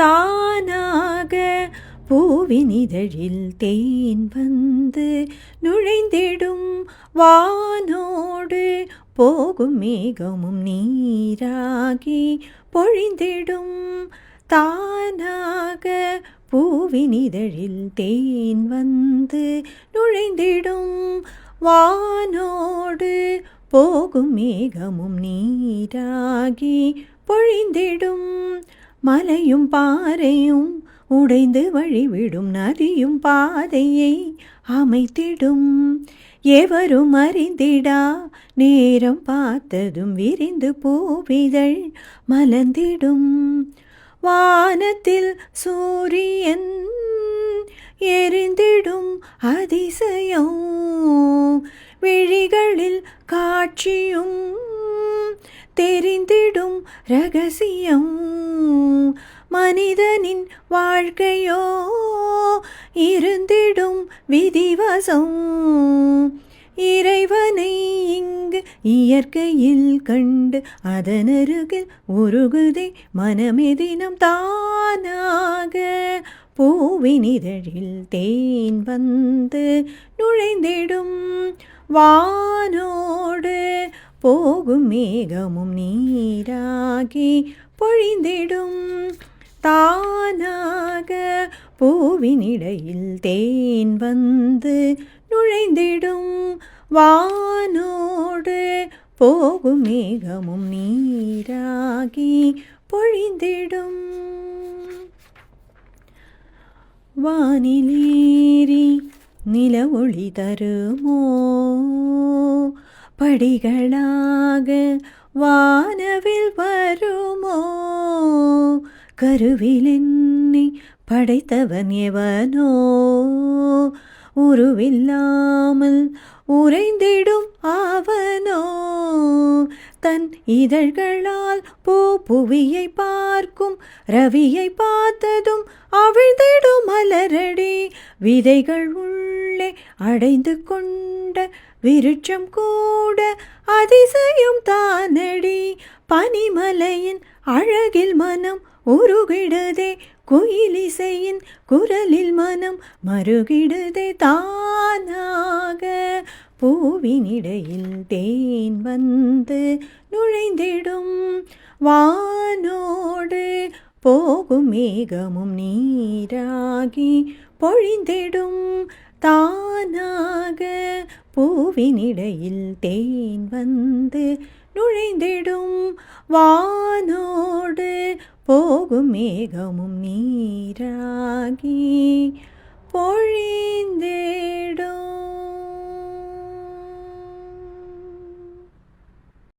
தானாக பூவினிதழில் தேன் வந்து நுழைந்திடும் வானோடு போகும் மேகமும் நீராகி பொழிந்திடும். தானாக பூவினிதழில் தேன் வந்து நுழைந்திடும் வானோடு போகும் மேகமும் நீராகி பொழிந்திடும். மலையும் பாறையும் உடைந்து வழிவிடும், நதியும் பாதையை அமைத்திடும். எவரும் அறிந்திடா நேரம் பார்த்ததும் விரிந்து பூவிதழ் மலர்ந்திடும். வானத்தில் சூரியன் எரிந்திடும் அதிசயம், விழிகளில் காட்சியும் தெரிந்திடும் ரகசியம். மனிதனின் வாழ்க்கையோ இருந்திடும் விதிவசம். இறைவனை இங்கு இயற்கையில் கண்டு அதனருகில் உருகுதே மனமே தினம். தானாக பூவினிதழில் தேன் வந்து நுழைந்திடும் வானோடு போகும் மேகமும் நீராகி பொழிந்திடும். தானாக பூவினிடையில் தேன் வந்து நுழைந்திடும் வானோடு போகும் மேகமும் நீராகி பொழிந்திடும். வானிலேறி நில ஒளி தருமோ, படிகளாக வானவில் வருமோ. கருவில் என்னை படைத்தவன் எவனோ, உருவில்லாமல் உறைந்திடும் அவனோ. தன் இதழ்களால் புவியை பார்க்கும் ரவியை பார்த்ததும் அவிழ்ந்திடும் மலரடி. விதைகள் உள்ளே அடைந்து கொண்ட விருட்சம் கூட அதிசயம் தானடி. பனிமலையின் அழகில் மனம் உருகிடுதே, குயிலிசையின் குரலில் மனம் மருகிடுதே. தானாக பூவினிடையில் தேன் வந்து நுழைந்திடும் வானோடு போகும் மேகமும் நீராகி பொழிந்திடும். தானாக பூவினிடையில் தேன் வந்து நுழைந்திடும் வானோடு போகும் மேகமும் நீராகி பொழிந்திடும்.